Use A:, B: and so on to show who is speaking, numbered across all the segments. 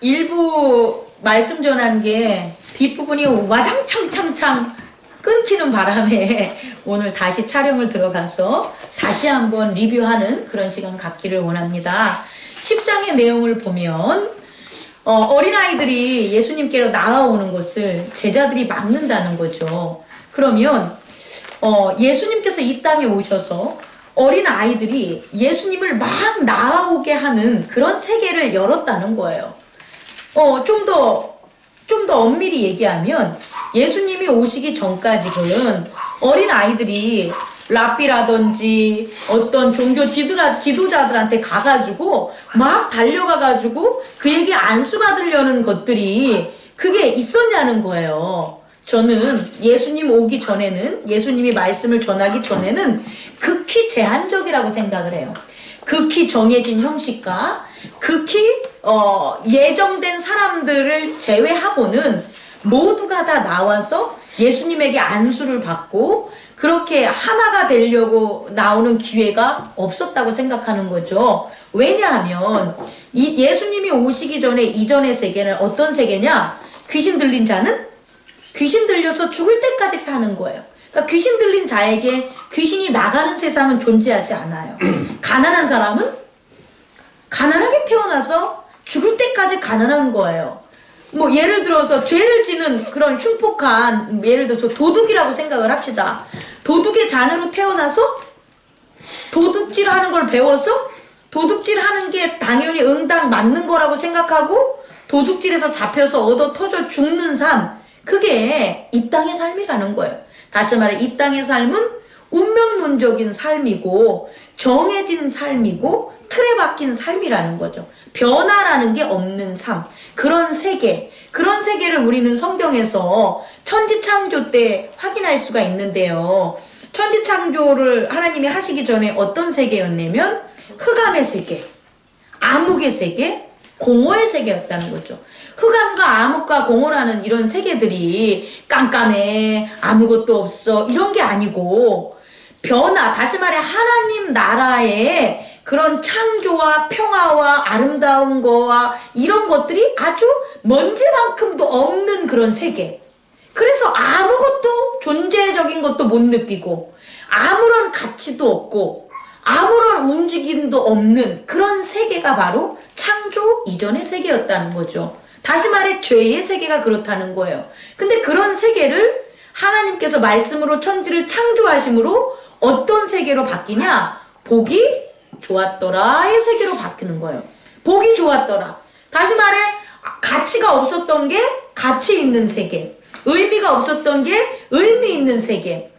A: 일부 말씀 전한 게 뒷부분이 와장창창창 끊기는 바람에 오늘 다시 촬영을 들어가서 다시 한번 리뷰하는 그런 시간 갖기를 원합니다. 10장의 내용을 보면 어린아이들이 예수님께로 나아오는 것을 제자들이 막는다는 거죠. 그러면 예수님께서 이 땅에 오셔서 어린아이들이 예수님을 막 나아오게 하는 그런 세계를 열었다는 거예요. 좀 더 엄밀히 얘기하면 예수님이 오시기 전까지는 어린아이들이 랍비라든지 어떤 종교 지도자들한테 가가지고 막 달려가가지고 그에게 안수받으려는 것들이 그게 있었냐는 거예요. 저는 예수님 오기 전에는, 예수님이 말씀을 전하기 전에는 극히 제한적이라고 생각을 해요. 극히 정해진 형식과 극히 예정된 사람들을 제외하고는 모두가 다 나와서 예수님에게 안수를 받고 그렇게 하나가 되려고 나오는 기회가 없었다고 생각하는 거죠. 왜냐하면 예수님이 오시기 전에 이전의 세계는 어떤 세계냐? 귀신 들린 자는 귀신 들려서 죽을 때까지 사는 거예요. 그러니까 귀신 들린 자에게 귀신이 나가는 세상은 존재하지 않아요. 가난한 사람은 가난하게 태어나서 죽을 때까지 가난한 거예요. 뭐 예를 들어서 죄를 지는 그런 흉폭한, 예를 들어서 도둑이라고 생각을 합시다. 도둑의 자녀로 태어나서 도둑질하는 걸 배워서 도둑질하는 게 당연히 응당 맞는 거라고 생각하고 도둑질에서 잡혀서 얻어 터져 죽는 삶, 그게 이 땅의 삶이라는 거예요. 다시 말해 이 땅의 삶은 운명론적인 삶이고 정해진 삶이고 틀에 박힌 삶이라는 거죠. 변화라는 게 없는 삶, 그런 세계를 우리는 성경에서 천지창조 때 확인할 수가 있는데요. 천지창조를 하나님이 하시기 전에 어떤 세계였냐면 흑암의 세계, 암흑의 세계, 공허의 세계였다는 거죠. 흑암과 암흑과 공허라는 이런 세계들이 깜깜해, 아무것도 없어, 이런 게 아니고 변화, 다시 말해 하나님 나라의 그런 창조와 평화와 아름다운 거와 이런 것들이 아주 먼지만큼도 없는 그런 세계. 그래서 아무것도 존재적인 것도 못 느끼고 아무런 가치도 없고 아무런 움직임도 없는 그런 세계가 바로 창조 이전의 세계였다는 거죠. 다시 말해 죄의 세계가 그렇다는 거예요. 근데 그런 세계를 하나님께서 말씀으로 천지를 창조하심으로 어떤 세계로 바뀌냐? 보기 좋았더라의 세계로 바뀌는 거예요. 보기 좋았더라. 다시 말해 가치가 없었던 게 가치 있는 세계, 의미가 없었던 게 의미 있는 세계,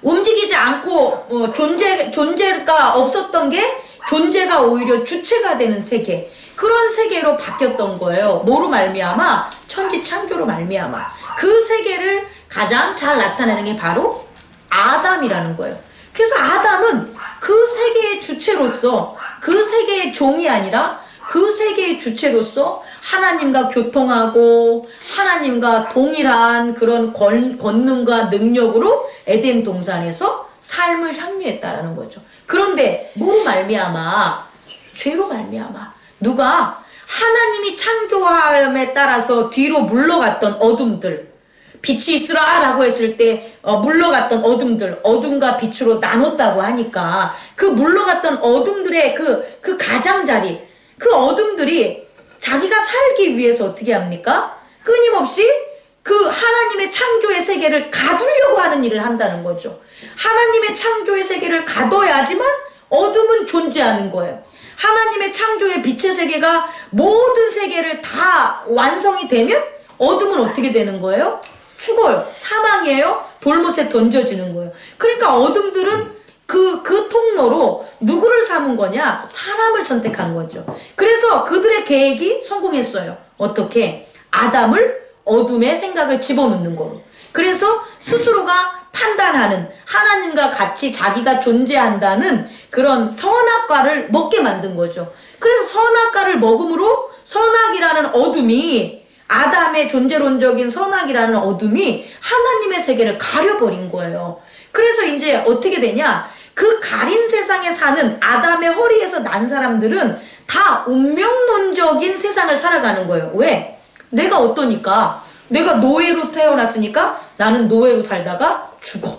A: 움직이지 않고 존재가 없었던 게 존재가 오히려 주체가 되는 세계, 그런 세계로 바뀌었던 거예요. 뭐로 말미암아? 천지 창조로 말미암아. 그 세계를 가장 잘 나타내는 게 바로 아담이라는 거예요. 그래서 아담은 그 세계의 주체로서, 그 세계의 종이 아니라 그 세계의 주체로서 하나님과 교통하고 하나님과 동일한 그런 권능과 능력으로 에덴 동산에서 삶을 향유했다라는 거죠. 그런데 뭐로 말미암아? 죄로 말미암아. 누가? 하나님이 창조함에 따라서 뒤로 물러갔던 어둠들, 빛이 있으라 라고 했을 때 물러갔던 어둠들, 어둠과 빛으로 나눴다고 하니까 그 물러갔던 어둠들의 그 가장자리, 그 어둠들이 자기가 살기 위해서 어떻게 합니까? 끊임없이 그 하나님의 창조의 세계를 가두려고 하는 일을 한다는 거죠. 하나님의 창조의 세계를 가둬야지만 어둠은 존재하는 거예요. 하나님의 창조의 빛의 세계가 모든 세계를 다 완성이 되면 어둠은 어떻게 되는 거예요? 죽어요. 사망이에요. 돌못에 던져지는 거예요. 그러니까 어둠들은 그 통로로 누구를 삼은 거냐? 사람을 선택한 거죠. 그래서 그들의 계획이 성공했어요. 어떻게? 아담을 어둠의 생각을 집어넣는 거로. 그래서 스스로가 판단하는, 하나님과 같이 자기가 존재한다는 그런 선악과를 먹게 만든 거죠. 그래서 선악과를 먹음으로 선악이라는 어둠이, 아담의 존재론적인 선악이라는 어둠이 하나님의 세계를 가려버린 거예요. 그래서 이제 어떻게 되냐? 그 가린 세상에 사는 아담의 허리에서 난 사람들은 다 운명론적인 세상을 살아가는 거예요. 왜? 내가 어떠니까? 내가 노예로 태어났으니까 나는 노예로 살다가 죽어.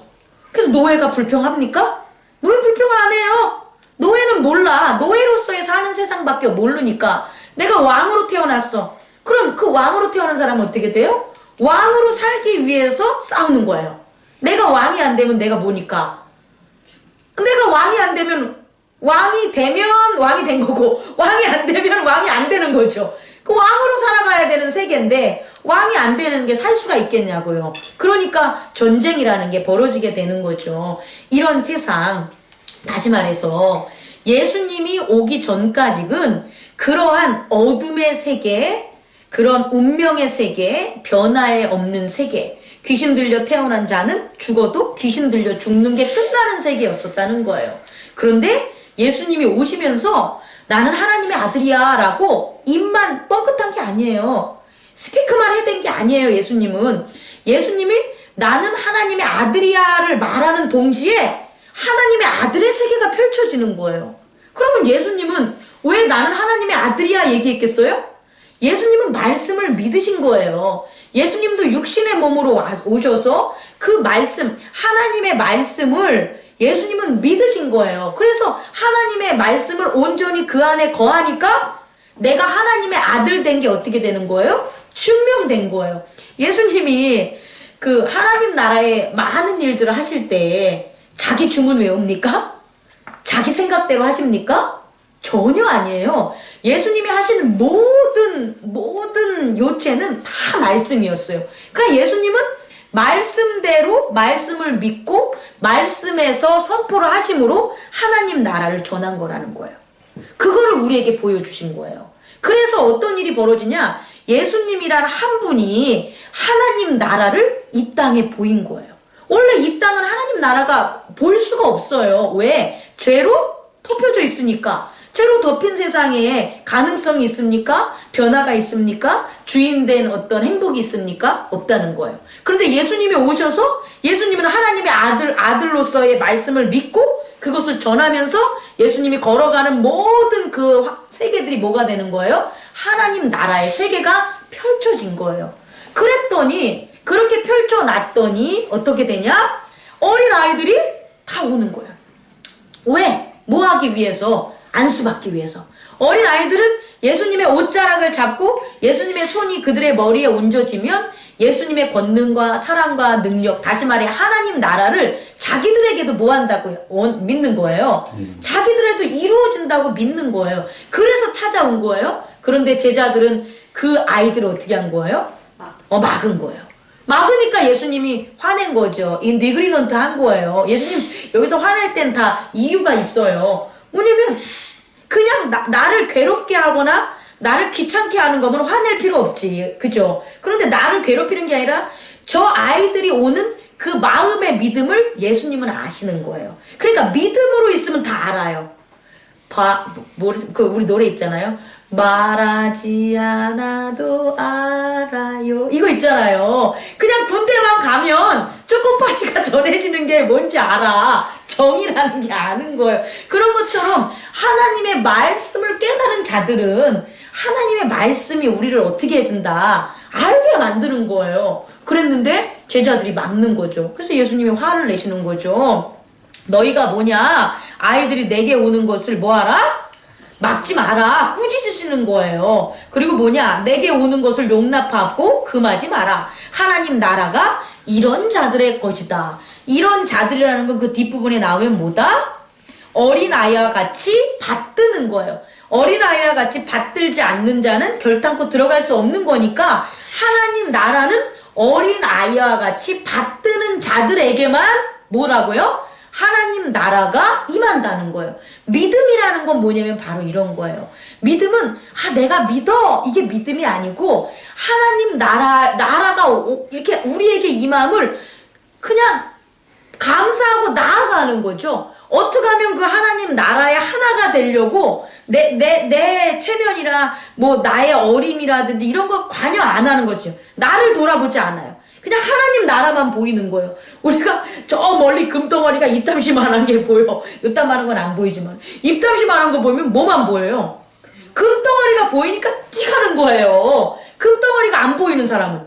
A: 그래서 노예가 불평합니까? 노예 불평 안 해요. 노예는 몰라. 노예로서의 사는 세상밖에 모르니까. 내가 왕으로 태어났어. 그럼 그 왕으로 태어난 사람은 어떻게 돼요? 왕으로 살기 위해서 싸우는 거예요. 내가 왕이 안 되면 내가 뭐니까? 내가 왕이 안 되면 왕이 되면 왕이 된 거고 왕이 안 되면 왕이 안 되는 거죠. 그 왕으로 살아가야 되는 세계인데 왕이 안 되는 게 살 수가 있겠냐고요. 그러니까 전쟁이라는 게 벌어지게 되는 거죠. 이런 세상, 다시 말해서 예수님이 오기 전까지는 그러한 어둠의 세계, 그런 운명의 세계, 변화에 없는 세계, 귀신 들려 태어난 자는 죽어도 귀신 들려 죽는 게 끝나는 세계였었다는 거예요. 그런데 예수님이 오시면서 나는 하나님의 아들이야 라고 입만 뻥끗한 게 아니에요. 스피크만 해댄 게 아니에요. 예수님이 나는 하나님의 아들이야를 말하는 동시에 하나님의 아들의 세계가 펼쳐지는 거예요. 그러면 예수님은 왜 나는 하나님의 아들이야 얘기했겠어요? 예수님은 말씀을 믿으신 거예요. 예수님도 육신의 몸으로 오셔서 그 말씀, 하나님의 말씀을 예수님은 믿으신 거예요. 그래서 하나님의 말씀을 온전히 그 안에 거하니까 내가 하나님의 아들 된 게 어떻게 되는 거예요? 증명된 거예요. 예수님이 그 하나님 나라의 많은 일들을 하실 때 자기 주문 외웁니까? 자기 생각대로 하십니까? 전혀 아니에요. 예수님이 하시는 모든 요체는 다 말씀이었어요. 그러니까 예수님은 말씀대로 말씀을 믿고 말씀에서 선포를 하심으로 하나님 나라를 전한 거라는 거예요. 그거를 우리에게 보여주신 거예요. 그래서 어떤 일이 벌어지냐? 예수님이라는 한 분이 하나님 나라를 이 땅에 보인 거예요. 원래 이 땅은 하나님 나라가 보일 수가 없어요. 왜? 죄로 덮여져 있으니까. 죄로 덮인 세상에 가능성이 있습니까? 변화가 있습니까? 주인된 어떤 행복이 있습니까? 없다는 거예요. 그런데 예수님이 오셔서 예수님은 하나님의 아들로서의 말씀을 믿고 그것을 전하면서 예수님이 걸어가는 모든 그 세계들이 뭐가 되는 거예요? 하나님 나라의 세계가 펼쳐진 거예요. 그랬더니 그렇게 펼쳐놨더니 어떻게 되냐? 어린 아이들이 다 오는 거예요. 왜? 뭐 하기 위해서? 안수받기 위해서. 어린 아이들은 예수님의 옷자락을 잡고 예수님의 손이 그들의 머리에 얹어지면 예수님의 권능과 사랑과 능력, 다시 말해 하나님 나라를 자기들에게도 뭐 한다고요? 믿는 거예요. 자기들에도 이루어진다고 믿는 거예요. 그래서 찾아온 거예요. 그런데 제자들은 그 아이들을 어떻게 한 거예요? 막은 거예요. 막으니까 예수님이 화낸 거죠. 인디그리넌트 한 거예요. 예수님 여기서 화낼 땐 다 이유가 있어요. 뭐냐면 그냥 나를 괴롭게 하거나 나를 귀찮게 하는 거면 화낼 필요 없지. 그죠? 그런데 나를 괴롭히는 게 아니라 저 아이들이 오는 그 마음의 믿음을 예수님은 아시는 거예요. 그러니까 믿음으로 있으면 다 알아요. 우리 노래 있잖아요. 말하지 않아도 알아요. 이거 있잖아요. 그냥 군대만 가면 초코파이가 전해지는 게 뭔지 알아. 정이라는 게 아는 거예요. 그런 것처럼 하나님의 말씀을 깨달은 자들은 하나님의 말씀이 우리를 어떻게 해준다. 알게 만드는 거예요. 그랬는데 제자들이 막는 거죠. 그래서 예수님이 화를 내시는 거죠. 너희가 뭐냐? 아이들이 내게 오는 것을 뭐하라? 막지 마라. 꾸짖으시는 거예요. 그리고 뭐냐? 내게 오는 것을 용납하고 금하지 마라. 하나님 나라가 이런 자들의 것이다. 이런 자들이라는 건 그 뒷부분에 나오면 뭐다? 어린아이와 같이 받드는 거예요. 어린아이와 같이 받들지 않는 자는 결단코 들어갈 수 없는 거니까 하나님 나라는 어린아이와 같이 받드는 자들에게만 뭐라고요? 하나님 나라가 임한다는 거예요. 믿음이라는 건 뭐냐면 바로 이런 거예요. 믿음은 내가 믿어 이게 믿음이 아니고 하나님 나라가 이렇게 우리에게 임함을 그냥 감사하고 나아가는 거죠. 어떻게 하면 그 하나님 나라의 하나가 되려고 내 체면이라 뭐 나의 어림이라든지 이런 거 관여 안 하는 거죠. 나를 돌아보지 않아요. 그냥 하나님 나라만 보이는 거예요. 우리가 저 멀리 금덩어리가 이땀시만한 게 보여. 이땀만한 건 안 보이지만 이땀시만한 거 보면 뭐만 보여요? 금덩어리가 보이니까 튀가는 거예요. 금덩어리가 안 보이는 사람은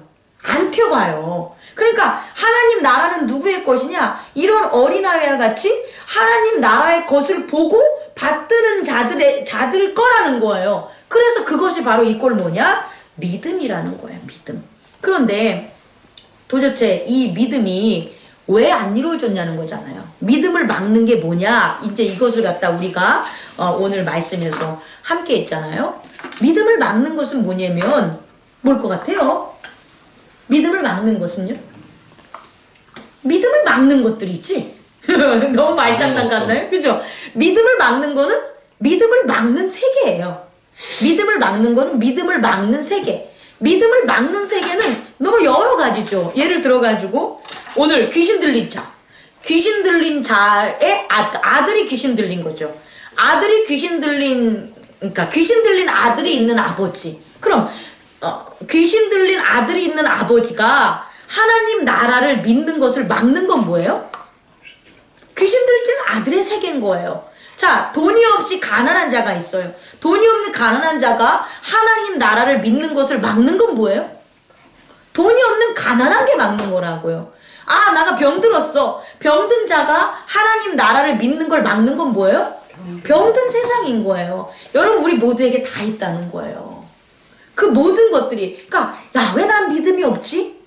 A: 안 튀어가요. 그러니까 하나님 나라는 누구의 것이냐? 이런 어린아이와 같이 하나님 나라의 것을 보고 받드는 자들 거라는 거예요. 그래서 그것이 바로 이 꼴 뭐냐? 믿음이라는 거예요. 믿음. 그런데 도대체 이 믿음이 왜 안 이루어졌냐는 거잖아요. 믿음을 막는 게 뭐냐? 이제 이것을 갖다 우리가 오늘 말씀에서 함께 했잖아요. 믿음을 막는 것은 뭐냐면 뭘 것 같아요? 믿음을 막는 것은요? 믿음을 막는 것들이 있지. 너무 말장난 같나요? 그죠? 믿음을 막는 거는 믿음을 막는 세계예요. 믿음을 막는 거는 믿음을 막는 세계. 믿음을 막는 세계는 너무 여러 가지죠. 예를 들어가지고 오늘 귀신 들린 자. 귀신 들린 자의 아들이 귀신 들린 거죠. 아들이 귀신 들린, 그러니까 귀신 들린 아들이 있는 아버지. 그럼 귀신 들린 아들이 있는 아버지가 하나님 나라를 믿는 것을 막는 건 뭐예요? 귀신 들린 아들의 세계인 거예요. 자, 돈이 없이 가난한 자가 있어요. 돈이 없는 가난한 자가 하나님 나라를 믿는 것을 막는 건 뭐예요? 돈이 없는 가난한 게 막는 거라고요. 아, 나가 병들었어. 병든 자가 하나님 나라를 믿는 걸 막는 건 뭐예요? 병든 세상인 거예요. 여러분, 우리 모두에게 다 있다는 거예요. 그 모든 것들이. 그러니까 야, 왜 난 믿음이 없지?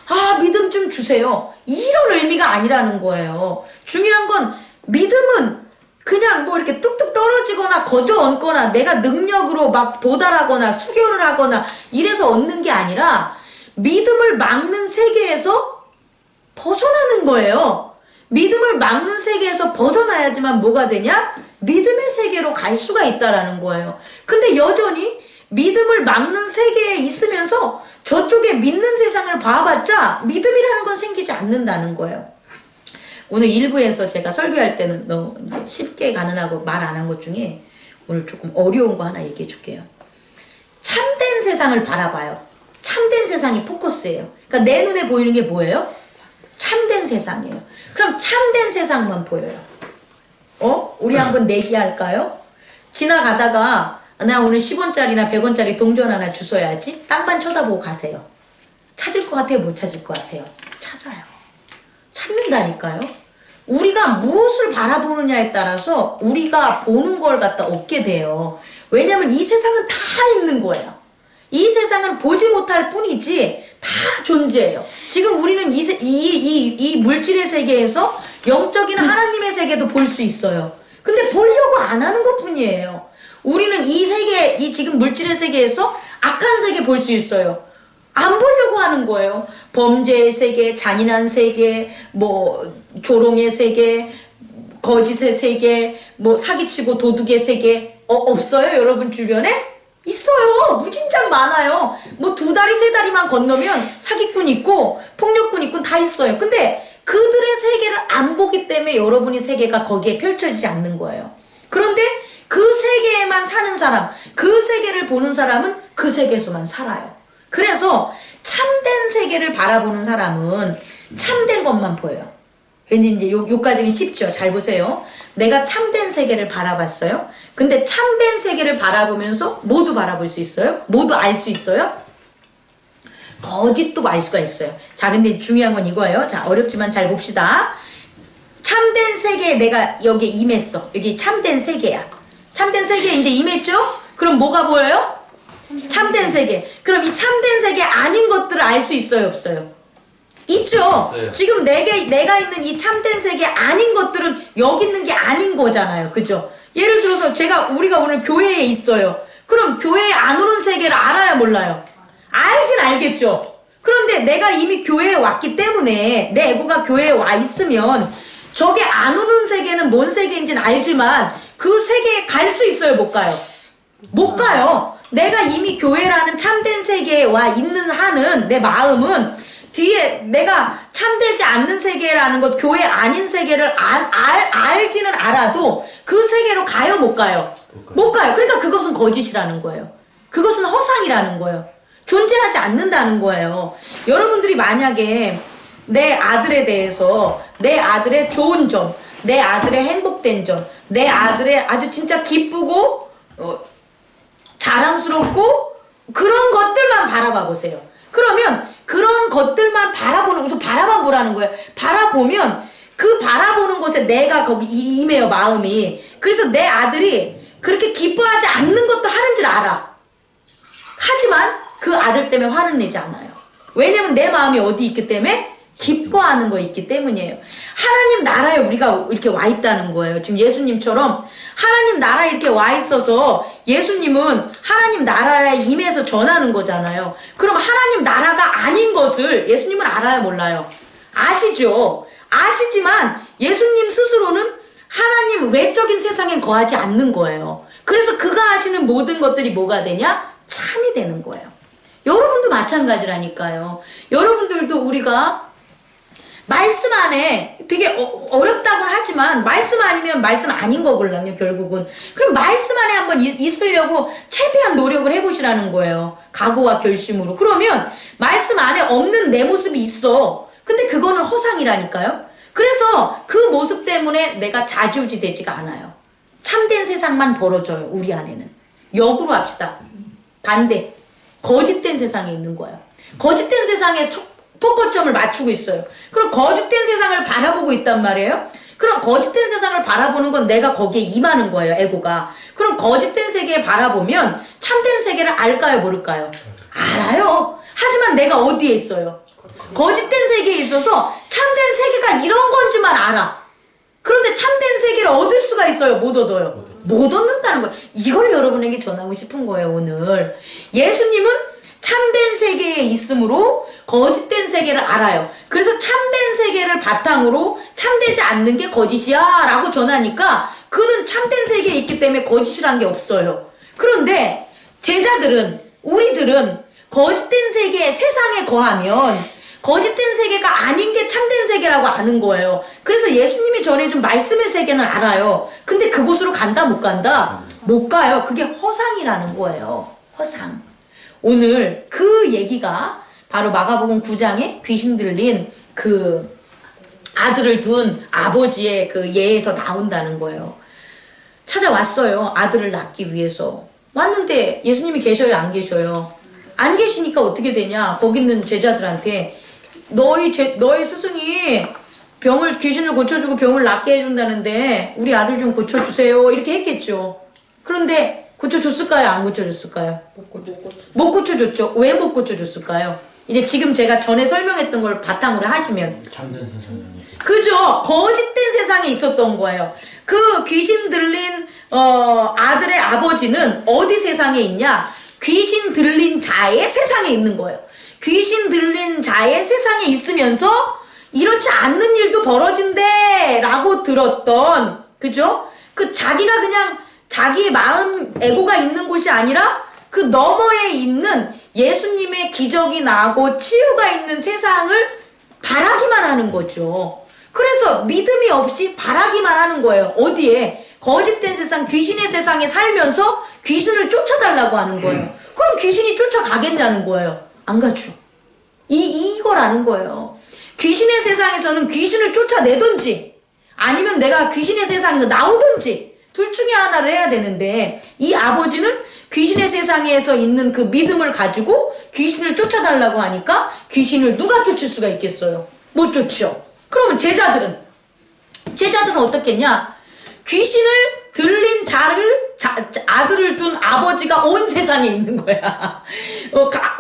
A: 아, 믿음 좀 주세요. 이런 의미가 아니라는 거예요. 중요한 건 믿음은 그냥 뭐 이렇게 뚝뚝 떨어지거나 거저 얹거나 내가 능력으로 막 도달하거나 수련을 하거나 이래서 얻는 게 아니라 믿음을 막는 세계에서 벗어나는 거예요. 믿음을 막는 세계에서 벗어나야지만 뭐가 되냐? 믿음의 세계로 갈 수가 있다라는 거예요. 근데 여전히 믿음을 막는 세계에 있으면서 저쪽에 믿는 세상을 봐봤자 믿음이라는 건 생기지 않는다는 거예요. 오늘 일부에서 제가 설교할 때는 너무 이제 쉽게 가능하고 말 안 한 것 중에 오늘 조금 어려운 거 하나 얘기해 줄게요. 참된 세상을 바라봐요. 참된 세상이 포커스예요. 그러니까 내 눈에 보이는 게 뭐예요? 참된 세상이에요. 그럼 참된 세상만 보여요. 우리 한번 내기할까요? 지나가다가 나 오늘 10원짜리나 100원짜리 동전 하나 주워야지. 땅만 쳐다보고 가세요. 찾을 것 같아요? 못 찾을 것 같아요? 찾아요. 찾는다니까요. 우리가 무엇을 바라보느냐에 따라서 우리가 보는 걸 갖다 얻게 돼요. 왜냐면 이 세상은 다 있는 거예요. 이 세상은 보지 못할 뿐이지 다 존재해요. 지금 우리는 이 물질의 세계에서 영적인 하나님의 세계도 볼 수 있어요. 근데 보려고 안 하는 것 뿐이에요. 우리는 이 세계, 이 지금 물질의 세계에서 악한 세계 볼 수 있어요. 안 보려고 하는 거예요. 범죄의 세계, 잔인한 세계, 뭐 조롱의 세계, 거짓의 세계, 뭐 사기치고 도둑의 세계 없어요? 여러분 주변에? 있어요. 무진장 많아요. 뭐 2다리 3다리만 건너면 사기꾼 있고 폭력꾼 있고 다 있어요. 근데 그들의 세계를 안 보기 때문에 여러분의 세계가 거기에 펼쳐지지 않는 거예요. 그런데 그 세계에만 사는 사람, 그 세계를 보는 사람은 그 세계에서만 살아요. 그래서 참된 세계를 바라보는 사람은 참된 것만 보여요. 왠지 이제 요까지는 쉽죠. 잘 보세요. 내가 참된 세계를 바라봤어요. 근데 참된 세계를 바라보면서 모두 바라볼 수 있어요? 모두 알 수 있어요? 거짓도 알 수가 있어요. 자, 근데 중요한 건 이거예요. 자, 어렵지만 잘 봅시다. 참된 세계에 내가 여기에 임했어. 여기 참된 세계야. 참된 세계에 이제 임했죠? 그럼 뭐가 보여요? 참된 세계. 그럼 이 참된 세계 아닌 것들을 알 수 있어요? 없어요? 있죠. 네. 지금 내가 있는 이 참된 세계 아닌 것들은 여기 있는 게 아닌 거잖아요. 그죠? 예를 들어서 우리가 오늘 교회에 있어요. 그럼 교회에 안 오는 세계를 알아야 몰라요? 알긴 알겠죠. 그런데 내가 이미 교회에 왔기 때문에 내 에고가 교회에 와 있으면 저게 안 오는 세계는 뭔 세계인지는 알지만 그 세계에 갈 수 있어요? 못 가요? 못 가요. 내가 이미 교회라는 참된 세계에 와 있는 한은 내 마음은 뒤에 내가 참되지 않는 세계라는 것, 교회 아닌 세계를 알기는 알아도 그 세계로 가요? 못 가요? 못 가요. 그러니까 그것은 거짓이라는 거예요. 그것은 허상이라는 거예요. 존재하지 않는다는 거예요. 여러분들이 만약에 내 아들에 대해서 내 아들의 좋은 점, 내 아들의 행복된 점, 내 아들의 아주 진짜 기쁘고 자랑스럽고 그런 것들만 바라봐 보세요. 그러면 그런 것들만 바라보는, 우선 바라만 보라는 거예요. 바라보면 그 바라보는 곳에 내가 거기 임해요, 마음이. 그래서 내 아들이 그렇게 기뻐하지 않는 것도 하는 줄 알아. 하지만 그 아들 때문에 화를 내지 않아요. 왜냐면 내 마음이 어디 있기 때문에? 기뻐하는 거 있기 때문이에요. 하나님 나라에 우리가 이렇게 와 있다는 거예요. 지금 예수님처럼 하나님 나라에 이렇게 와 있어서 예수님은 하나님 나라에 임해서 전하는 거잖아요. 그럼 하나님 나라가 아닌 것을 예수님은 알아요, 몰라요? 아시죠? 아시지만 예수님 스스로는 하나님 외적인 세상에 거하지 않는 거예요. 그래서 그가 하시는 모든 것들이 뭐가 되냐? 참이 되는 거예요. 여러분도 마찬가지라니까요. 여러분들도 우리가 말씀 안에 되게 어렵다고는 하지만 말씀 아니면 말씀 아닌 거거든요, 결국은. 그럼 말씀 안에 한번 있으려고 최대한 노력을 해보시라는 거예요. 각오와 결심으로. 그러면 말씀 안에 없는 내 모습이 있어. 근데 그거는 허상이라니까요. 그래서 그 모습 때문에 내가 좌지우지 되지가 않아요. 참된 세상만 벌어져요, 우리 안에는. 역으로 합시다. 반대. 거짓된 세상에 있는 거예요. 거짓된 세상에 포커점을 맞추고 있어요. 그럼 거짓된 세상을 바라보고 있단 말이에요. 그럼 거짓된 세상을 바라보는 건 내가 거기에 임하는 거예요, 에고가. 그럼 거짓된 세계에 바라보면 참된 세계를 알까요, 모를까요? 알아요. 하지만 내가 어디에 있어요? 거짓된 세계에 있어서 참된 세계가 이런 건지만 알아. 그런데 참된 세계를 얻을 수가 있어요, 못 얻어요? 못 얻는다는 거예요. 이걸 여러분에게 전하고 싶은 거예요, 오늘. 예수님은 참된 세계에 있으므로 거짓된 세계를 알아요. 그래서 참된 세계를 바탕으로 참되지 않는 게 거짓이야 라고 전하니까 그는 참된 세계에 있기 때문에 거짓이란 게 없어요. 그런데 제자들은, 우리들은 거짓된 세계, 세상에 거하면 거짓된 세계가 아닌 게 참된 세계라고 아는 거예요. 그래서 예수님이 전해준 말씀의 세계는 알아요. 근데 그곳으로 간다, 못 간다? 못 가요. 그게 허상이라는 거예요. 허상. 오늘 그 얘기가 바로 마가복음 9장에 귀신 들린 그 아들을 둔 아버지의 그 예에서 나온다는 거예요. 찾아왔어요. 아들을 낳기 위해서. 왔는데 예수님이 계셔요, 안 계셔요? 안 계시니까 어떻게 되냐? 거기 있는 제자들한테 너희 스승이 귀신을 고쳐주고 병을 낫게 해준다는데 우리 아들 좀 고쳐주세요. 이렇게 했겠죠. 그런데 고쳐줬을까요? 안 고쳐줬을까요? 못 고쳐줬죠. 왜 못 고쳐줬을까요? 이제 지금 제가 전에 설명했던 걸 바탕으로 하시면
B: 참된 세상이
A: 그죠? 거짓된 세상에 있었던 거예요. 그 귀신 들린 아들의 아버지는 어디 세상에 있냐? 귀신 들린 자의 세상에 있는 거예요. 귀신 들린 자의 세상에 있으면서 이렇지 않는 일도 벌어진대 라고 들었던, 그죠? 그 자기가 그냥 자기 마음 에고가 있는 곳이 아니라 그 너머에 있는 예수님의 기적이 나고 치유가 있는 세상을 바라기만 하는 거죠. 그래서 믿음이 없이 바라기만 하는 거예요. 어디에? 거짓된 세상, 귀신의 세상에 살면서 귀신을 쫓아달라고 하는 거예요. 그럼 귀신이 쫓아가겠냐는 거예요. 안 가죠. 이거라는 거예요. 귀신의 세상에서는 귀신을 쫓아내든지 아니면 내가 귀신의 세상에서 나오든지 둘 중에 하나를 해야 되는데 이 아버지는 귀신의 세상에서 있는 그 믿음을 가지고 귀신을 쫓아달라고 하니까 귀신을 누가 쫓을 수가 있겠어요? 못 쫓죠. 그러면 제자들은 어떻겠냐? 귀신을 들린 아들을 둔 아버지가 온 세상에 있는 거야.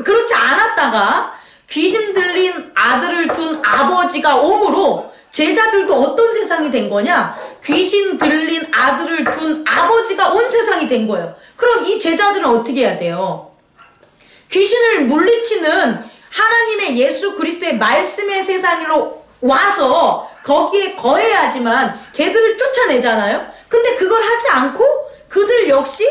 A: 그렇지 않았다가 귀신 들린 아들을 둔 아버지가 옴으로 제자들도 어떤 세상이 된 거냐? 귀신 들린 아들을 둔 아버지가 온 세상이 된 거예요. 그럼 이 제자들은 어떻게 해야 돼요? 귀신을 물리치는 하나님의 예수 그리스도의 말씀의 세상으로 와서 거기에 거해야지만 걔들을 쫓아내잖아요. 근데 그걸 하지 않고 그들 역시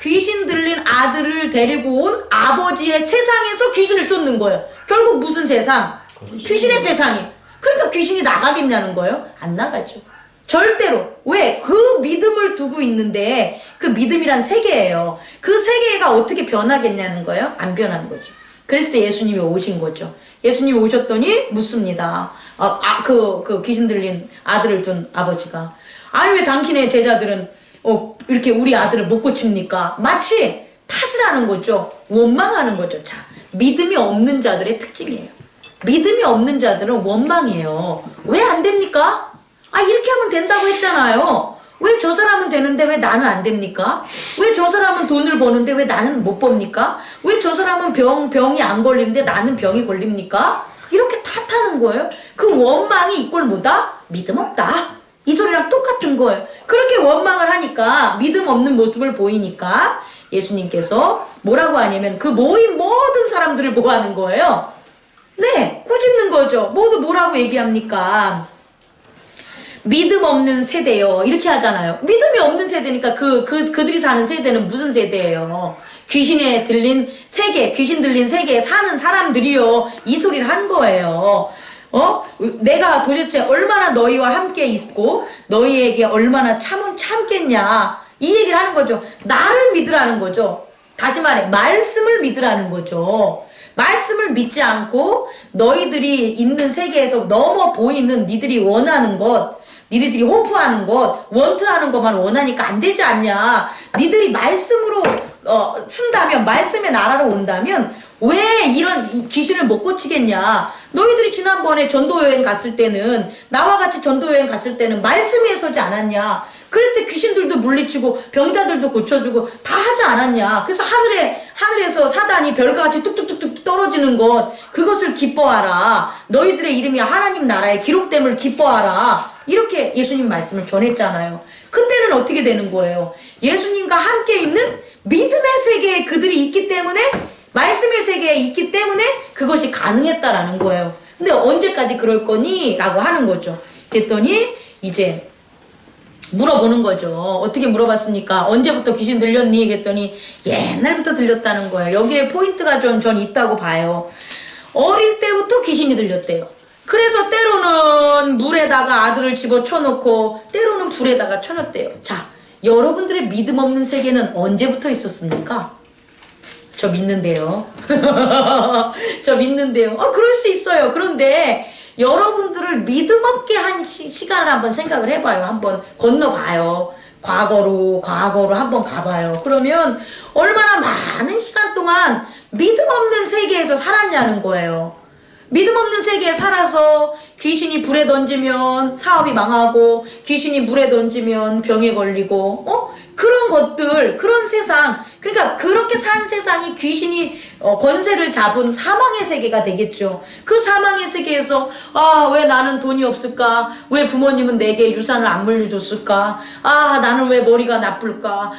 A: 귀신 들린 아들을 데리고 온 아버지의 세상에서 귀신을 쫓는 거예요. 결국 무슨 세상? 귀신의 세상이. 그러니까 귀신이 나가겠냐는 거예요? 안 나가죠. 절대로. 왜? 그 믿음을 두고 있는데 그 믿음이란 세계예요. 그 세계가 어떻게 변하겠냐는 거예요? 안 변하는 거죠. 그랬을 때 예수님이 오신 거죠. 예수님이 오셨더니 묻습니다. 그 귀신 들린 아들을 둔 아버지가, 아니 왜 당신의 제자들은 이렇게 우리 아들을 못 고칩니까? 마치 탓을 하는 거죠. 원망하는 거죠. 자, 믿음이 없는 자들의 특징이에요. 믿음이 없는 자들은 원망해요. 왜 안 됩니까? 이렇게 하면 된다고 했잖아요. 왜 저 사람은 되는데 왜 나는 안 됩니까? 왜 저 사람은 돈을 버는데 왜 나는 못 법니까? 왜 저 사람은 병이 안 걸리는데 나는 병이 걸립니까? 이렇게 탓하는 거예요. 그 원망이 이꼴 뭐다? 믿음 없다. 이 소리랑 똑같은 거예요. 그렇게 원망을 하니까, 믿음 없는 모습을 보이니까 예수님께서 뭐라고 하냐면 그 모인 모든 사람들을 뭐 하는 거예요? 네, 꾸짖는 거죠. 모두 뭐라고 얘기합니까? 믿음 없는 세대요. 이렇게 하잖아요. 믿음이 없는 세대니까 그들이 사는 세대는 무슨 세대예요? 귀신에 들린 세계, 귀신 들린 세계에 사는 사람들이요. 이 소리를 한 거예요. 내가 도대체 얼마나 너희와 함께 있고 너희에게 얼마나 참겠냐. 이 얘기를 하는 거죠. 나를 믿으라는 거죠. 다시 말해, 말씀을 믿으라는 거죠. 말씀을 믿지 않고 너희들이 있는 세계에서 넘어 보이는 니들이 원하는 것, 니네들이 호프하는 것, 원트하는 것만 원하니까 안 되지 않냐. 니들이 말씀으로 쓴다면, 말씀의 나라로 온다면 왜 이런 귀신을 못 고치겠냐. 너희들이 지난번에 전도여행 갔을 때는, 나와 같이 전도여행 갔을 때는 말씀에 서지 않았냐. 그럴 때 귀신들도 물리치고 병자들도 고쳐주고 다 하지 않았냐. 그래서 하늘에서 사단이 별과같이 뚝뚝뚝뚝 떨어지는 것, 그것을 기뻐하라. 너희들의 이름이 하나님 나라에 기록됨을 기뻐하라. 이렇게 예수님 말씀을 전했잖아요. 그때는 어떻게 되는 거예요? 예수님과 함께 있는 믿음의 세계에 그들이 있기 때문에, 말씀의 세계에 있기 때문에 그것이 가능했다라는 거예요. 근데 언제까지 그럴 거니? 라고 하는 거죠. 그랬더니 이제 물어보는 거죠. 어떻게 물어봤습니까? 언제부터 귀신 들렸니? 그랬더니 옛날부터 들렸다는 거예요. 여기에 포인트가 전 있다고 봐요. 어릴 때부터 귀신이 들렸대요. 그래서 때로는 물에다가 아들을 집어쳐놓고 때로는 불에다가 쳐놓대요. 자, 여러분들의 믿음 없는 세계는 언제부터 있었습니까? 저 믿는데요. 저 믿는데요. 그럴 수 있어요. 그런데 여러분들을 믿음 없게 한 시간을 한번 생각을 해봐요. 한번 건너봐요. 과거로 한번 가봐요. 그러면 얼마나 많은 시간 동안 믿음 없는 세계에서 살았냐는 거예요. 믿음 없는 세계에 살아서 귀신이 불에 던지면 사업이 망하고, 귀신이 물에 던지면 병에 걸리고, 그런 것들, 그런 세상, 그러니까 그렇게 산 세상이 귀신이 권세를 잡은 사망의 세계가 되겠죠. 그 사망의 세계에서 왜 나는 돈이 없을까? 왜 부모님은 내게 유산을 안 물려줬을까? 나는 왜 머리가 나쁠까?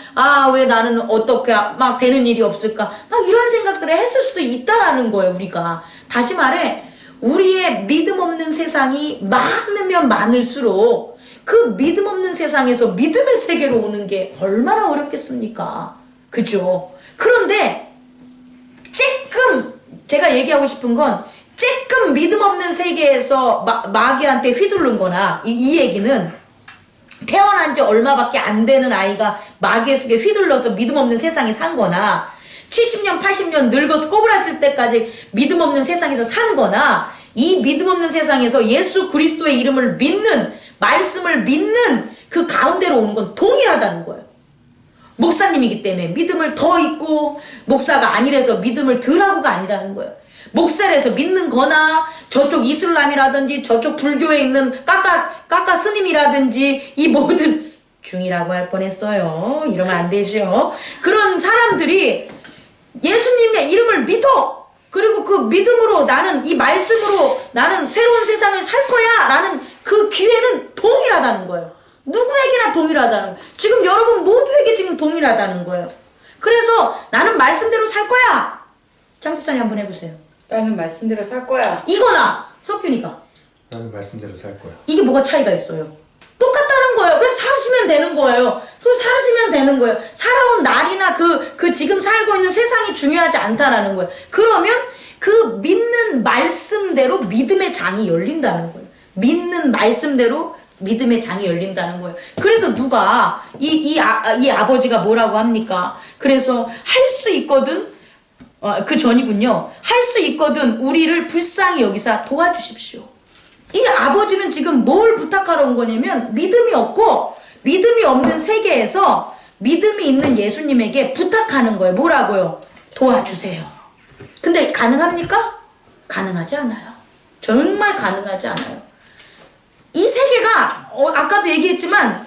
A: 왜 나는 어떻게 막 되는 일이 없을까? 막 이런 생각들을 했을 수도 있다라는 거예요. 우리가 다시 말해, 우리의 믿음 없는 세상이 많으면 많을수록 그 믿음 없는 세상에서 믿음의 세계로 오는 게 얼마나 어렵겠습니까? 그죠? 그런데 조금 제가 얘기하고 싶은 건, 조금 믿음 없는 세계에서 마귀한테 휘두른 거나, 이 얘기는 태어난 지 얼마밖에 안 되는 아이가 마귀의 속에 휘둘러서 믿음 없는 세상에 산 거나, 70년 80년 늙어서 꼬부라질 때까지 믿음 없는 세상에서 산 거나, 이 믿음 없는 세상에서 예수 그리스도의 이름을 믿는, 말씀을 믿는 그 가운데로 오는 건 동일하다는 거예요. 목사님이기 때문에 믿음을 더 있고, 목사가 아니라서 믿음을 덜하고가 아니라는 거예요. 목사라서 믿는 거나, 저쪽 이슬람이라든지 저쪽 불교에 있는 까까 스님이라든지 이 모든 중이라고 할 뻔했어요. 이러면 안 되죠. 그런 사람들이 예수님의 이름을 믿어! 그리고 그 믿음으로, 나는 이 말씀으로 나는 새로운 세상을 살 거야! 라는 그 기회는 동일하다는 거예요. 누구에게나 동일하다는 거예요. 지금 여러분 모두에게 지금 동일하다는 거예요. 그래서 나는 말씀대로 살 거야! 장집사님 한번 해보세요.
B: 나는 말씀대로 살 거야.
A: 이거나 석균이가
C: 나는 말씀대로 살 거야.
A: 이게 뭐가 차이가 있어요? 똑같다는 거예요. 그냥 살으시면 되는 거예요. 살으시면 되는 거예요. 살아온 날이나 그 지금 살고 있는 세상이 중요하지 않다라는 거예요. 그러면 그 믿는 말씀대로 믿음의 장이 열린다는 거예요. 믿는 말씀대로 믿음의 장이 열린다는 거예요. 그래서 누가 이 아버지가 뭐라고 합니까? 그래서 할 수 있거든. 그 전이군요. 할 수 있거든 우리를 불쌍히 여기사 도와주십시오. 이 아버지는 지금 뭘 부탁하러 온 거냐면 믿음이 없고 믿음이 없는 세계에서 믿음이 있는 예수님에게 부탁하는 거예요. 뭐라고요? 도와주세요. 근데 가능합니까? 가능하지 않아요. 정말 가능하지 않아요. 이 세계가 아까도 얘기했지만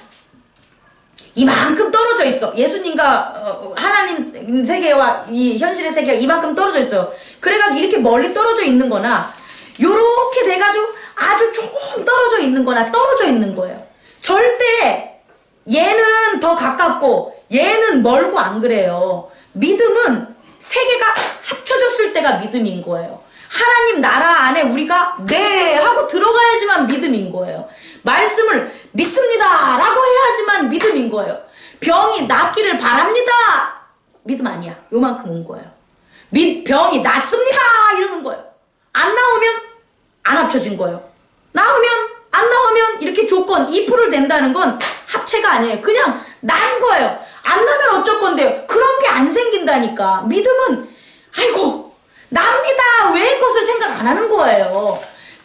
A: 이만큼 떨어져 있어. 예수님과 하나님 세계와 이 현실의 세계가 이만큼 떨어져 있어요. 그래가지고 이렇게 멀리 떨어져 있는 거나 요렇게 돼가지고 아주 조금 떨어져 있는 거나 떨어져 있는 거예요. 절대 얘는 더 가깝고 얘는 멀고 안 그래요. 믿음은 세계가 합쳐졌을 때가 믿음인 거예요. 하나님 나라 안에 우리가 네 하고 들어가야지만 믿음인 거예요. 말씀을 믿습니다 라고 해야지만 믿음인 거예요. 병이 낫기를 바랍니다. 믿음 아니야. 요만큼 온 거예요. 병이 낫습니다 이러는 거예요. 안 나오면 안 합쳐진 거예요. 나오면 안 나오면 이렇게 조건 2%를 낸다는 건 합체가 아니에요. 그냥 난 거예요. 안 나면 어쩔 건데요. 그런 게 안 생긴다니까. 믿음은 아이고 납니다 외의 것을 생각 안 하는 거예요.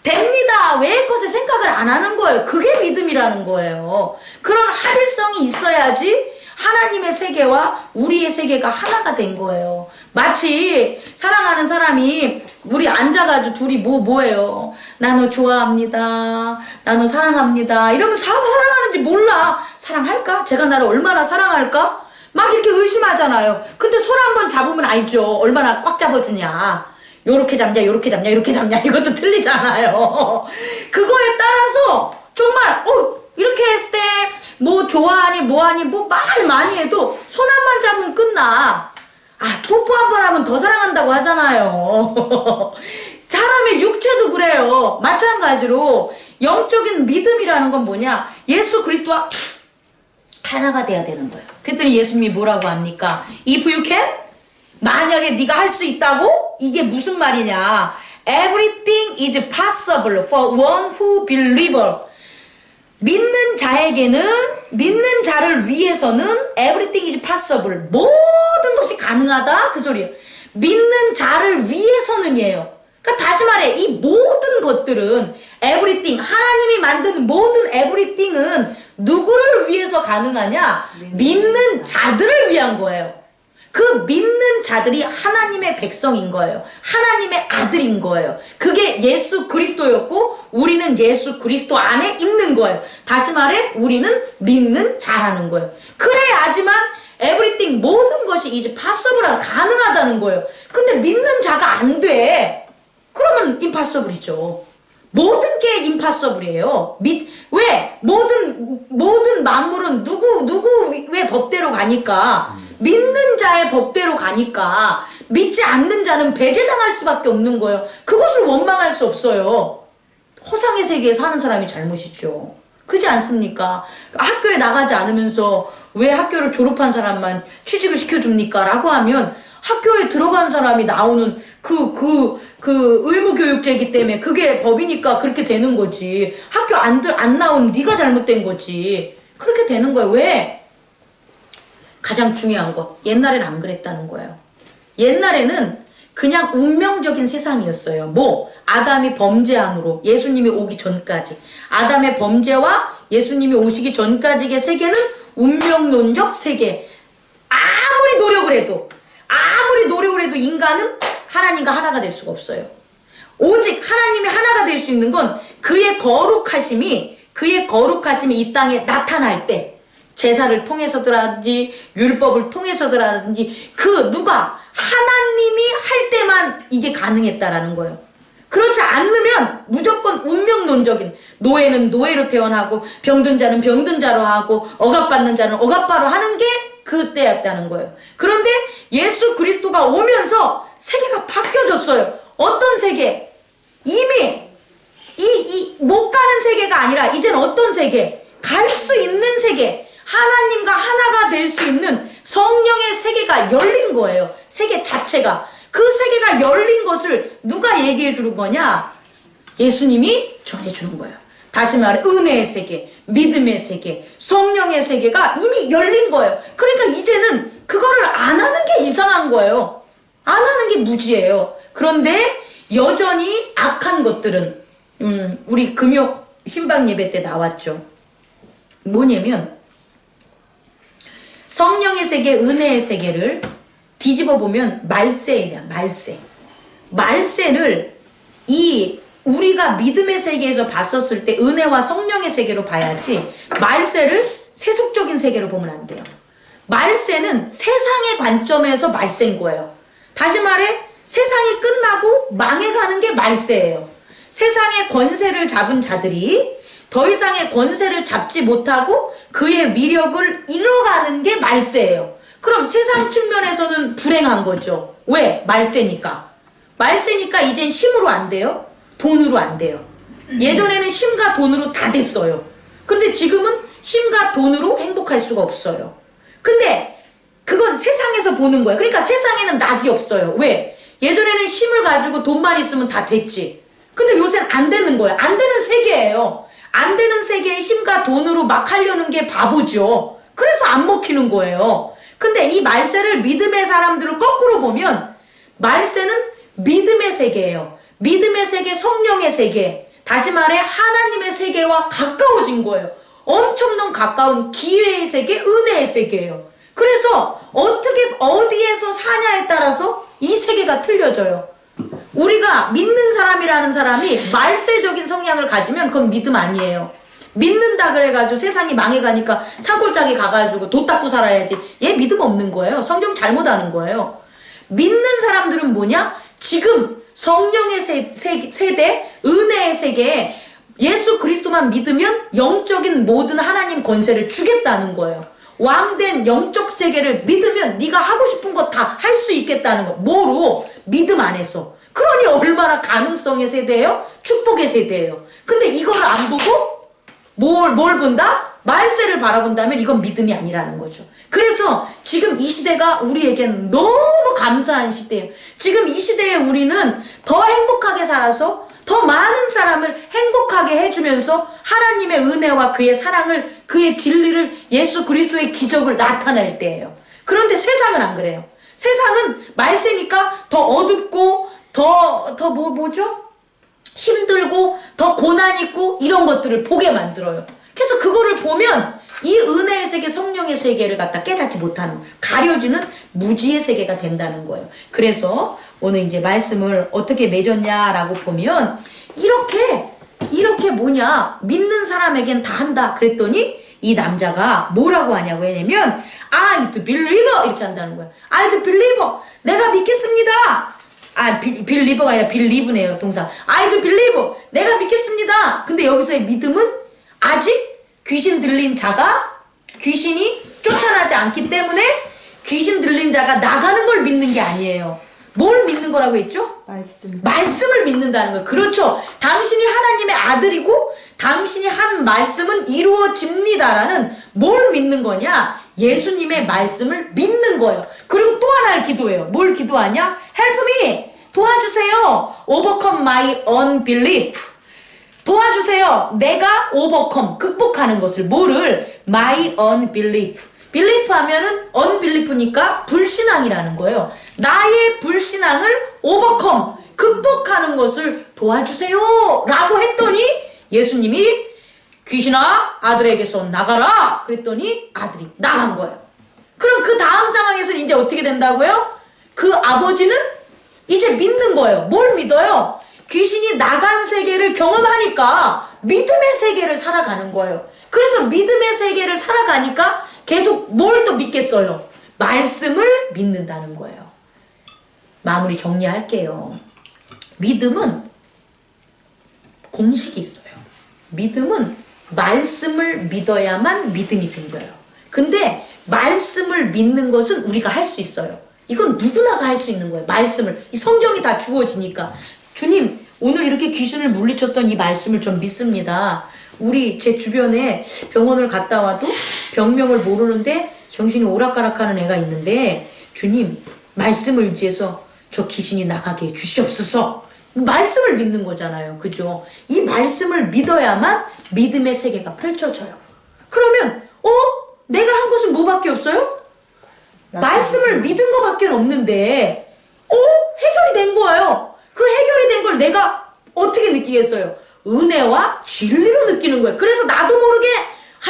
A: 됩니다 외의 것을 생각을 안 하는 거예요. 그게 믿음이라는 거예요. 그런 합일성이 있어야지 하나님의 세계와 우리의 세계가 하나가 된 거예요. 마치 사랑하는 사람이 우리 앉아가지고 둘이 뭐예요? 나 너 좋아합니다. 나 너 사랑합니다. 이러면 사랑하는지 몰라. 사랑할까? 제가 나를 얼마나 사랑할까? 막 이렇게 의심하잖아요. 근데 손 한번 잡으면 알죠. 얼마나 꽉 잡아주냐. 요렇게 잡냐, 요렇게 잡냐, 이렇게 잡냐. 이것도 틀리잖아요. 그거에 따라서 정말 이렇게 했을 때 뭐 좋아하니 뭐하니 뭐 말 많이 해도 손 한 번 잡으면 끝나. 뽀뽀 한 번 하면 더 사랑한다고 하잖아요. 사람의 육체도 그래요. 마찬가지로 영적인 믿음이라는 건 뭐냐? 예수 그리스도와 하나가 돼야 되는 거예요. 그랬더니 예수님이 뭐라고 합니까? If you can? 만약에 네가 할 수 있다고? 이게 무슨 말이냐? Everything is possible for one who believer. 믿는 자에게는, 믿는 자를 위해서는 everything is possible. 모든 것이 가능하다? 그 소리예요. 믿는 자를 위해서는이에요. 그러니까 다시 말해, 이 모든 것들은 everything, 하나님이 만든 모든 everything은 누구를 위해서 가능하냐? 믿는 자들을 위한 거예요. 그 믿는 자들이 하나님의 백성인 거예요. 하나님의 아들인 거예요. 그게 예수 그리스도였고 우리는 예수 그리스도 안에 있는 거예요. 다시 말해 우리는 믿는 자라는 거예요. 그래야지만 everything 모든 것이 이제 possible 가능하다는 거예요. 근데 믿는 자가 안 돼. 그러면 impossible이죠. 모든 게 impossible이에요. 왜? 모든 만물은 누구의 법대로 가니까 믿는 자의 법대로 가니까 믿지 않는 자는 배제당할 수밖에 없는 거예요. 그것을 원망할 수 없어요. 허상의 세계에 사는 사람이 잘못이죠. 그렇지 않습니까? 학교에 나가지 않으면서 왜 학교를 졸업한 사람만 취직을 시켜줍니까? 라고 하면 학교에 들어간 사람이 나오는 그 의무교육제이기 때문에 그게 법이니까 그렇게 되는 거지. 학교 안 나온 네가 잘못된 거지. 그렇게 되는 거예요. 왜? 가장 중요한 것. 옛날엔 안 그랬다는 거예요. 옛날에는 그냥 운명적인 세상이었어요. 아담이 범죄함으로 예수님이 오기 전까지. 아담의 범죄와 예수님이 오시기 전까지의 세계는 운명론적 세계. 아무리 노력을 해도 인간은 하나님과 하나가 될 수가 없어요. 오직 하나님이 하나가 될 수 있는 건 그의 거룩하심이 이 땅에 나타날 때 제사를 통해서더라든지 율법을 통해서더라든지 누가 하나님이 할 때만 이게 가능했다라는 거예요. 그렇지 않으면 무조건 운명론적인 노예는 노예로 태어나고 병든 자는 병든 자로 하고 억압받는 자는 억압바로 하는 게 그때였다는 거예요. 그런데 예수 그리스도가 오면서 세계가 바뀌어졌어요. 어떤 세계? 이미 못 가는 세계가 아니라 이젠 어떤 세계? 갈 수 있는 세계. 하나님과 하나가 될 수 있는 성령의 세계가 열린 거예요. 세계 자체가. 그 세계가 열린 것을 누가 얘기해 주는 거냐? 예수님이 전해주는 거예요. 다시 말해 은혜의 세계, 믿음의 세계, 성령의 세계가 이미 열린 거예요. 그러니까 이제는 그거를 안 하는 게 이상한 거예요. 안 하는 게 무지예요. 그런데 여전히 악한 것들은 우리 금요 신방 예배 때 나왔죠. 뭐냐면 성령의 세계, 은혜의 세계를 뒤집어 보면 말세이잖아. 말세를 우리가 믿음의 세계에서 봤었을 때 은혜와 성령의 세계로 봐야지 말세를 세속적인 세계로 보면 안 돼요. 말세는 세상의 관점에서 말세인 거예요. 다시 말해 세상이 끝나고 망해가는 게 말세예요. 세상의 권세를 잡은 자들이 더 이상의 권세를 잡지 못하고 그의 위력을 잃어가는 게 말세예요. 그럼 세상 측면에서는 불행한 거죠. 왜? 말세니까 이젠 힘으로 안 돼요. 돈으로 안 돼요. 예전에는 힘과 돈으로 다 됐어요. 근데 지금은 힘과 돈으로 행복할 수가 없어요. 근데 그건 세상에서 보는 거예요. 그러니까 세상에는 낙이 없어요. 왜? 예전에는 힘을 가지고 돈만 있으면 다 됐지. 근데 요새는 안 되는 거예요. 안 되는 세계예요. 안 되는 세계에 힘과 돈으로 막 하려는 게 바보죠. 그래서 안 먹히는 거예요. 근데 이 말세를 믿음의 사람들을 거꾸로 보면 말세는 믿음의 세계예요. 믿음의 세계, 성령의 세계, 다시 말해 하나님의 세계와 가까워진 거예요. 엄청난 가까운 기회의 세계, 은혜의 세계예요. 그래서 어떻게 어디에서 사냐에 따라서 이 세계가 틀려져요. 우리가 믿는 사람이라는 사람이 말세적인 성향을 가지면 그건 믿음 아니에요. 믿는다 그래가지고 세상이 망해가니까 산골짜기 가가지고 돈 닦고 살아야지. 얘 믿음 없는 거예요. 성경 잘못하는 거예요. 믿는 사람들은 뭐냐? 지금 성령의 세대, 은혜의 세계에 예수 그리스도만 믿으면 영적인 모든 하나님 권세를 주겠다는 거예요. 왕된 영적 세계를 믿으면 네가 하고 싶은 거 다 할 수 있겠다는 거. 뭐로? 믿음 안에서. 그러니 얼마나 가능성의 세대예요? 축복의 세대예요. 근데 이걸 안 보고 뭘 본다? 말세를 바라본다면 이건 믿음이 아니라는 거죠. 그래서 지금 이 시대가 우리에겐 너무 감사한 시대예요. 지금 이 시대에 우리는 더 행복하게 살아서 더 많은 사람을 행복하게 해주면서 하나님의 은혜와 그의 사랑을, 그의 진리를, 예수 그리스도의 기적을 나타낼 때예요. 그런데 세상은 안 그래요. 세상은 말세니까 더 어둡고 뭐죠? 힘들고 더 고난 있고 이런 것들을 보게 만들어요. 그래서 그거를 보면 이 은혜의 세계, 성령의 세계를 갖다 깨닫지 못하는, 가려지는 무지의 세계가 된다는 거예요. 그래서 오늘 이제 말씀을 어떻게 맺었냐라고 보면 이렇게 뭐냐, 믿는 사람에겐 다 한다 그랬더니 이 남자가 뭐라고 하냐고 하냐면 I do believer 이렇게 한다는 거예요. I do believer, 내가 믿겠습니다. believer가 아니라 believe네요, 동사. I do believe, 내가 믿겠습니다. 근데 여기서의 믿음은 아직 귀신 들린 자가, 귀신이 쫓아나지 않기 때문에 귀신 들린 자가 나가는 걸 믿는 게 아니에요. 뭘 믿는 거라고 했죠? 말씀을 믿는다는 거예요. 그렇죠. 당신이 하나님의 아들이고 당신이 한 말씀은 이루어집니다라는 뭘 믿는 거냐? 예수님의 말씀을 믿는 거예요. 그리고 또 하나의 기도예요. 뭘 기도하냐? Help me! 도와주세요. Overcome my unbelief. 도와주세요. 내가 overcome, 극복하는 것을. 뭐를? My unbelief. belief 하면은 unbelief니까 불신앙이라는 거예요. 나의 불신앙을 overcome, 극복하는 것을 도와주세요 라고 했더니 예수님이 귀신아 아들에게서 나가라 그랬더니 아들이 나간 거예요. 그럼 그 다음 상황에서 이제 어떻게 된다고요? 그 아버지는 이제 믿는 거예요. 뭘 믿어요? 귀신이 나간 세계를 경험하니까 믿음의 세계를 살아가는 거예요. 그래서 믿음의 세계를 살아가니까 계속 뭘 또 믿겠어요? 말씀을 믿는다는 거예요. 마무리 정리할게요. 믿음은 공식이 있어요. 믿음은 말씀을 믿어야만 믿음이 생겨요. 근데 말씀을 믿는 것은 우리가 할 수 있어요. 이건 누구나가 할 수 있는 거예요. 말씀을. 이 성경이 다 주어지니까. 주님, 오늘 이렇게 귀신을 물리쳤던 이 말씀을 좀 믿습니다. 제 주변에 병원을 갔다 와도 병명을 모르는데 정신이 오락가락하는 애가 있는데 주님, 말씀을 의지해서 저 귀신이 나가게 해주시옵소서. 말씀을 믿는 거잖아요. 그죠? 이 말씀을 믿어야만 믿음의 세계가 펼쳐져요. 그러면 내가 한 것은 뭐밖에 없어요? 말씀을 믿은 거밖에 없는데 해결이 된 거예요. 그 해결이 된 걸 내가 어떻게 느끼겠어요? 은혜와 진리로 느끼는 거예요. 그래서 나도 모르게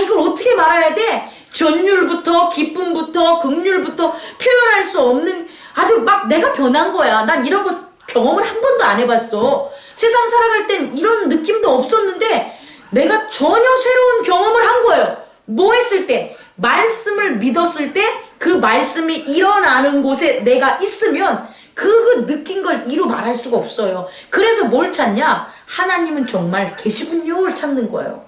A: 이걸 어떻게 말해야 돼? 전율부터 기쁨부터 긍휼부터 표현할 수 없는 아주 막 내가 변한 거야. 난 이런 거 경험을 한 번도 안 해봤어. 세상 살아갈 땐 이런 느낌도 없었는데 내가 전혀 새로운 경험을 한 거예요. 뭐 했을 때? 말씀을 믿었을 때 그 말씀이 일어나는 곳에 내가 있으면 그 느낀 걸 이루 말할 수가 없어요. 그래서 뭘 찾냐? 하나님은 정말 계시군요를 찾는 거예요.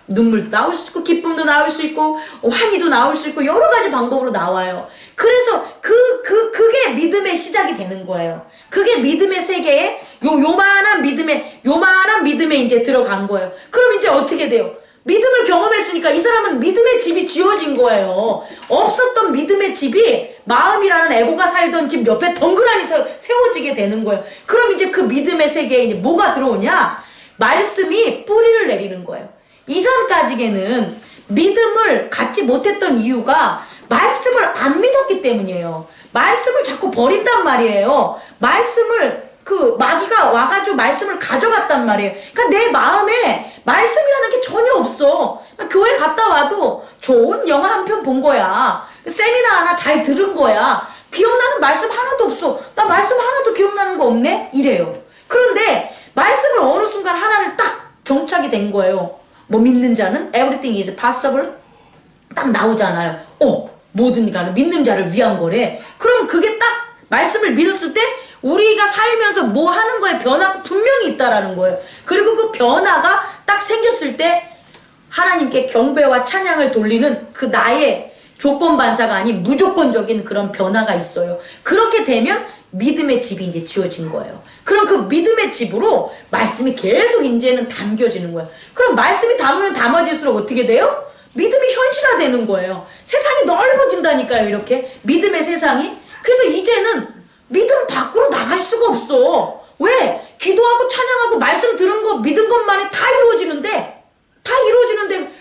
A: 눈물도 나올 수 있고 기쁨도 나올 수 있고 환희도 나올 수 있고 여러 가지 방법으로 나와요. 그래서 그게 믿음의 시작이 되는 거예요. 그게 믿음의 세계에 요만한 믿음에 이제 들어간 거예요. 그럼 이제 어떻게 돼요? 믿음을 경험했으니까 이 사람은 믿음의 집이 지어진 거예요. 없었던 믿음의 집이 마음이라는 에고가 살던 집 옆에 덩그러니 세워지게 되는 거예요. 그럼 이제 그 믿음의 세계에 이제 뭐가 들어오냐? 말씀이 뿌리를 내리는 거예요. 이전까지에는 믿음을 갖지 못했던 이유가 말씀을 안 믿었기 때문이에요. 말씀을 자꾸 버린단 말이에요. 말씀을 마귀가 와가지고 말씀을 가져갔단 말이에요. 그러니까 내 마음에 말씀이라는 게 전혀 없어. 교회 갔다 와도 좋은 영화 한 편 본 거야. 세미나 하나 잘 들은 거야. 기억나는 말씀 하나도 없어. 나 말씀 하나도 기억나는 거 없네? 이래요. 그런데 말씀을 어느 순간 하나를 딱 정착이 된 거예요. 뭐 믿는 자는 everything is possible 딱 나오잖아요. 모든 가는 믿는 자를 위한 거래. 그럼 그게 딱 말씀을 믿었을 때 우리가 살면서 뭐 하는 거에 변화가 분명히 있다라는 거예요. 그리고 그 변화가 딱 생겼을 때 하나님께 경배와 찬양을 돌리는 그 나의 조건반사가 아닌 무조건적인 그런 변화가 있어요. 그렇게 되면 믿음의 집이 이제 지어진 거예요. 그럼 그 믿음의 집으로 말씀이 계속 이제는 담겨지는 거예요. 그럼 말씀이 담으면 담아질수록 어떻게 돼요? 믿음이 현실화되는 거예요. 세상이 넓어진다니까요. 이렇게 믿음의 세상이. 그래서 이제는 믿음 밖으로 나갈 수가 없어. 왜? 기도하고 찬양하고 말씀 들은 거 믿은 것만이 다 이루어지는데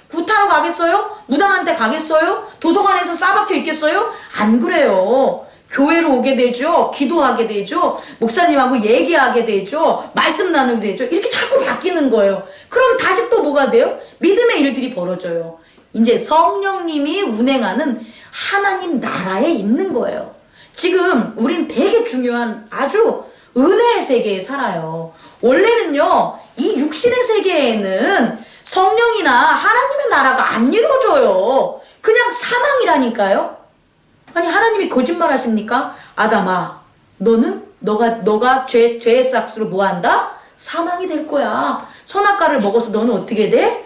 A: 구타로 가겠어요? 무당한테 가겠어요? 도서관에서 싸박혀 있겠어요? 안 그래요. 교회로 오게 되죠. 기도하게 되죠. 목사님하고 얘기하게 되죠. 말씀 나누게 되죠. 이렇게 자꾸 바뀌는 거예요. 그럼 다시 또 뭐가 돼요? 믿음의 일들이 벌어져요. 이제 성령님이 운행하는 하나님 나라에 있는 거예요. 지금 우린 되게 중요한 아주 은혜의 세계에 살아요. 원래는요, 이 육신의 세계에는 성령이나 하나님의 나라가 안 이루어져요. 그냥 사망이라니까요. 아니, 하나님이 거짓말 하십니까? 아담아, 너가 죄의 싹수로 뭐 한다? 사망이 될 거야. 선악과를 먹어서 너는 어떻게 돼?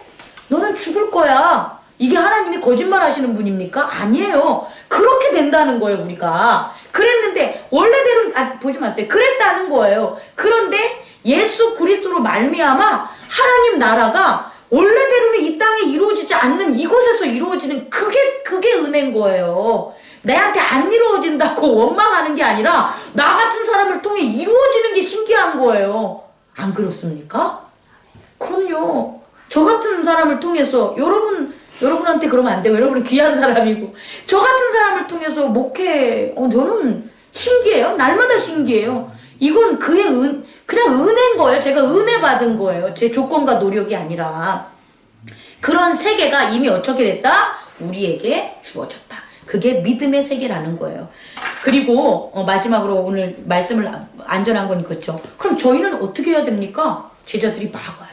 A: 너는 죽을 거야. 이게 하나님이 거짓말 하시는 분입니까? 아니에요. 그렇게 된다는 거예요, 우리가. 그랬는데, 원래대로, 보지 마세요. 그랬다는 거예요. 그런데 예수 그리스도로 말미암아 하나님 나라가 원래대로는 이 땅에 이루어지지 않는 이곳에서 이루어지는 그게 은혜인 거예요. 내한테 안 이루어진다고 원망하는 게 아니라 나 같은 사람을 통해 이루어지는 게 신기한 거예요. 안 그렇습니까? 그럼요. 저 같은 사람을 통해서 여러분한테 그러면 안 돼요. 여러분은 귀한 사람이고 저 같은 사람을 통해서 목회 저는 신기해요. 날마다 신기해요. 이건 그냥 은혜인 거예요. 제가 은혜 받은 거예요. 제 조건과 노력이 아니라. 그런 세계가 이미 어떻게 됐다? 우리에게 주어졌다. 그게 믿음의 세계라는 거예요. 그리고 마지막으로 오늘 말씀을 안전한 건 그렇죠. 그럼 저희는 어떻게 해야 됩니까? 제자들이 막아요.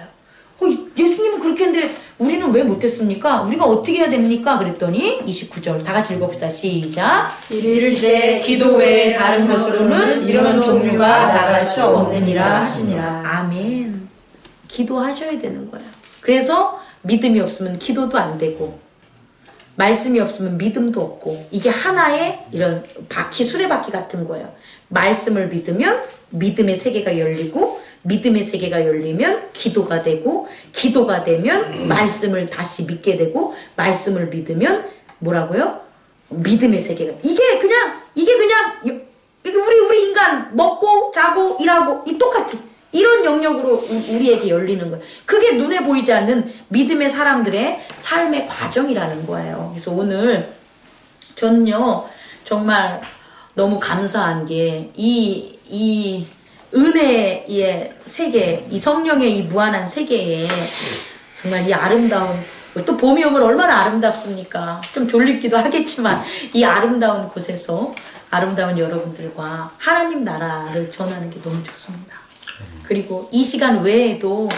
A: 예수님은 그렇게 했는데 우리는 왜 못했습니까? 우리가 어떻게 해야 됩니까? 그랬더니 29절 다 같이 읽어봅시다. 시작.
B: 이르시되 기도 외에 다른 것으로는 이런 종류가 나갈 수 없느니라 하시니라.
A: 아멘. 기도하셔야 되는 거야. 그래서 믿음이 없으면 기도도 안 되고 말씀이 없으면 믿음도 없고 이게 하나의 이런 수레바퀴 같은 거예요. 말씀을 믿으면 믿음의 세계가 열리고 믿음의 세계가 열리면 기도가 되고 기도가 되면 말씀을 다시 믿게 되고 말씀을 믿으면 뭐라고요? 믿음의 세계가 이게 그냥 우리 인간 먹고 자고 일하고 똑같이 이런 영역으로 우리에게 열리는 거예요. 그게 눈에 보이지 않는 믿음의 사람들의 삶의 과정이라는 거예요. 그래서 오늘 저는요 정말 너무 감사한 게 이 은혜의 세계, 이 성령의 이 무한한 세계에 정말 이 아름다운, 또 봄이 오면 얼마나 아름답습니까? 좀 졸립기도 하겠지만 이 아름다운 곳에서 아름다운 여러분들과 하나님 나라를 전하는 게 너무 좋습니다. 그리고 이 시간 외에도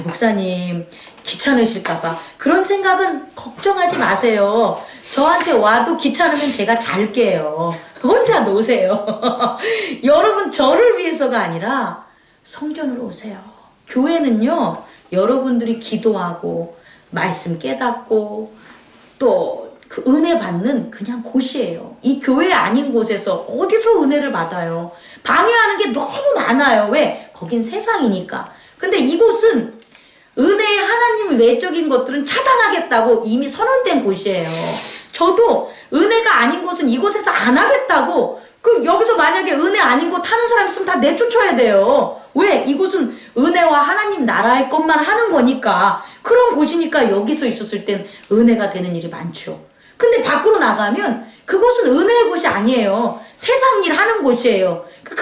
A: 목사님 귀찮으실까봐 그런 생각은 걱정하지 마세요. 저한테 와도 귀찮으면 제가 잘게요. 혼자 노세요. 여러분 저를 위해서가 아니라 성전으로 오세요. 교회는요, 여러분들이 기도하고 말씀 깨닫고 또 그 은혜 받는 그냥 곳이에요. 이 교회 아닌 곳에서 어디서 은혜를 받아요? 방해하는 게 너무 많아요. 왜? 거긴 세상이니까. 근데 이곳은 은혜의 하나님 외적인 것들은 차단하겠다고 이미 선언된 곳이에요. 저도 은혜가 아닌 곳은 이곳에서 안 하겠다고, 여기서 만약에 은혜 아닌 곳 하는 사람 있으면 다 내쫓아야 돼요. 왜? 이곳은 은혜와 하나님 나라의 것만 하는 거니까. 그런 곳이니까 여기서 있었을 땐 은혜가 되는 일이 많죠. 근데 밖으로 나가면 그곳은 은혜의 곳이 아니에요. 세상 일 하는 곳이에요. 그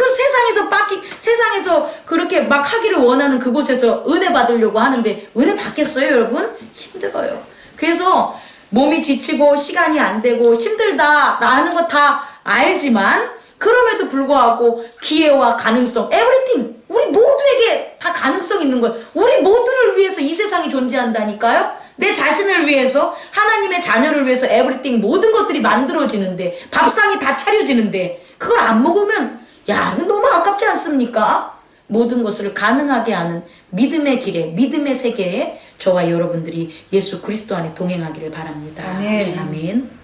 A: 세상에서 그렇게 막 하기를 원하는 그곳에서 은혜 받으려고 하는데 은혜 받겠어요, 여러분? 힘들어요. 그래서 몸이 지치고 시간이 안 되고 힘들다라는 거 다 알지만 그럼에도 불구하고 기회와 가능성, everything, 우리 모두에게 다 가능성 있는 거예요. 우리 모두를 위해서 이 세상이 존재한다니까요. 내 자신을 위해서, 하나님의 자녀를 위해서 everything, 모든 것들이 만들어지는데, 밥상이 다 차려지는데 그걸 안 먹으면 야, 이거 너무 아깝지 않습니까? 모든 것을 가능하게 하는 믿음의 길에, 믿음의 세계에 저와 여러분들이 예수 그리스도 안에 동행하기를 바랍니다.
B: 아멘.
A: 아멘.